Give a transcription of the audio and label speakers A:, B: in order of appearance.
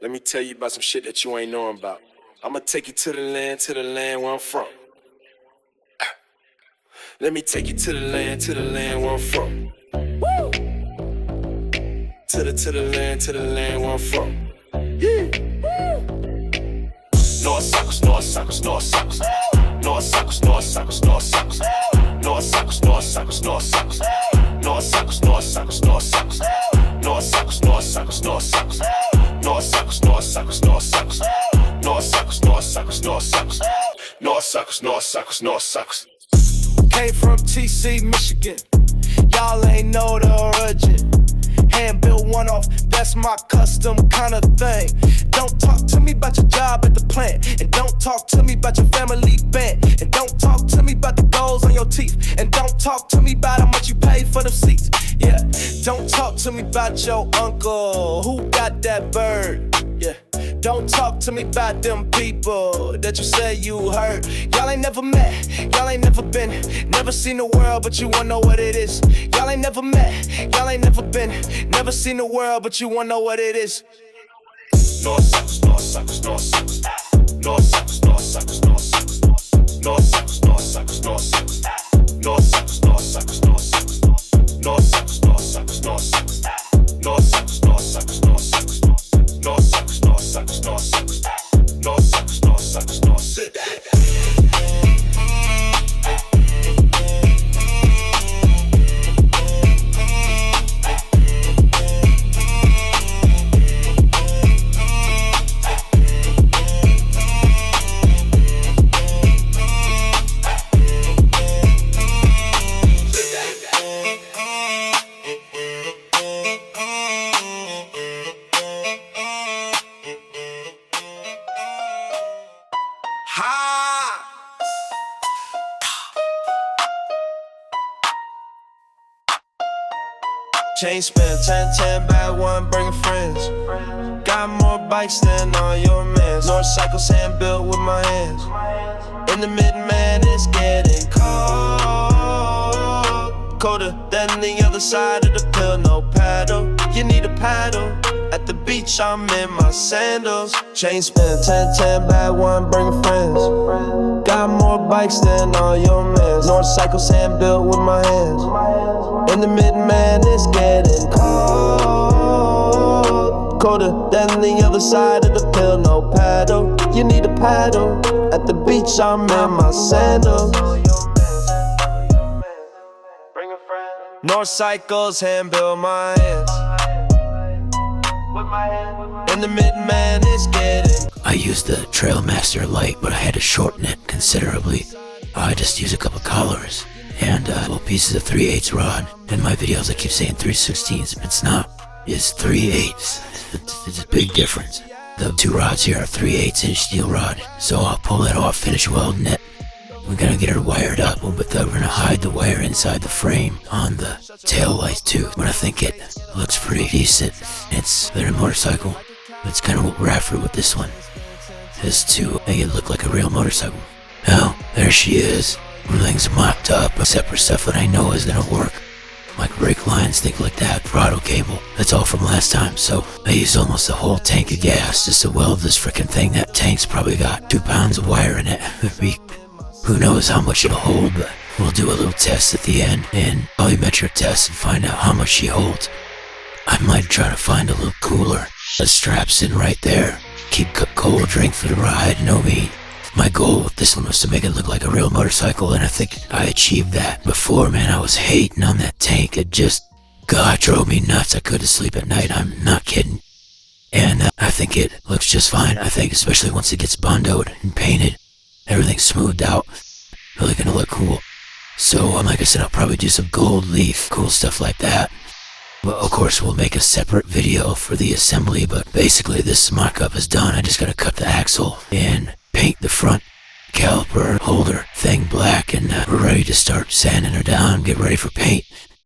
A: Let me tell you about some shit that you ain't knowing about. I'ma take you to the land where I'm from. Let me take you to the land where I'm from. Woo! To the land where I'm from. Yeah. North suckers, north suckers, north suckers. North suckers, north suckers, north suckers. North suckers, north suckers, north suckers. North suckers, north suckers, north suckers. North suckers, north suckers, north suckers. North suckers, north suckers, north suckers. North suckers, north suckers, north suckers. North suckers, north suckers, north suckers. Came from TC, Michigan. Y'all ain't know the origin. Hand built one off, that's my custom kind of thing. Don't talk to me about your job at the plant. And don't talk to me about your family band. And don't talk to me about the goals on your teeth. And don't talk to me about how much you pay for them seats. Yeah, don't talk to me about your uncle who got that bird. Yeah, don't talk to me about them people that you say you heard. Y'all ain't never met, y'all ain't never been, never seen the world, but you wanna know what it is. Y'all ain't never met, y'all ain't never been, never seen the world, but you wanna know what it is. North suckers, north suckers, north suckers. North suckers, north suckers, north suckers. North suckers, north suckers, north suckers. North suckers, north suckers, north suckers. North suckers, north suckers, north suckers. North suckers, north suckers, north suckers. North suckers, north suckers, north suckers. North suckers, north suckers, north suckers. Chain spin, 10, bad one, bringing friends. Got more bikes than all your mans. North cycles hand built with my hands. In the mid, man, it's getting cold. Colder than the other side of the pill, no paddle. You need a paddle. At the beach, I'm in my sandals. Chain spin, 10, bad one, bringing friends. Got more bikes than all your mans. North cycles hand built with my hands. In the mid, man, it's getting cold. Colder than the other side of the pill, no paddle. You need a paddle. At the beach, I'm in my sandals. North cycles hand built my hands. In the mid, man, it's getting.
B: I used the Trailmaster Light, but I had to shorten it considerably. I just use a couple colors and little pieces of 3/8 rod. In my videos I keep saying 3/16, but it's not. It's 3/8. It's a big difference. The two rods here are 3/8 inch steel rod, so I'll pull that off, finish welding it. We're gonna get her wired up, but we're gonna hide the wire inside the frame on the tail light too. But I think it looks pretty decent. It's their motorcycle. That's kind of what we're after with this one, is to make it look like a real motorcycle. Oh, there she is. Everything's mocked up except for stuff that I know is gonna work, like brake lines, things like that, throttle cable. That's all from last time, so I used almost a whole tank of gas just to weld this freaking thing. That tank's probably got 2 pounds of wire in it. Who knows how much it'll hold, but we'll do a little test at the end, and volumetric test, and find out how much she holds. I might try to find a little cooler that straps in right there. Keep a cold drink for the ride, you know what I mean? My goal with this one was to make it look like a real motorcycle, and I think I achieved that. Before, man, I was hating on that tank. It just, God, drove me nuts. I couldn't sleep at night. I'm not kidding. And I think it looks just fine. I think, especially once it gets bondoed and painted, everything's smoothed out. Really gonna look cool. So, like I said, I'll probably do some gold leaf, cool stuff like that. Well, of course, we'll make a separate video for the assembly, but basically this mock-up is done. I just gotta cut the axle and paint the front caliper holder thing black, and we're ready to start sanding her down, get ready for paint.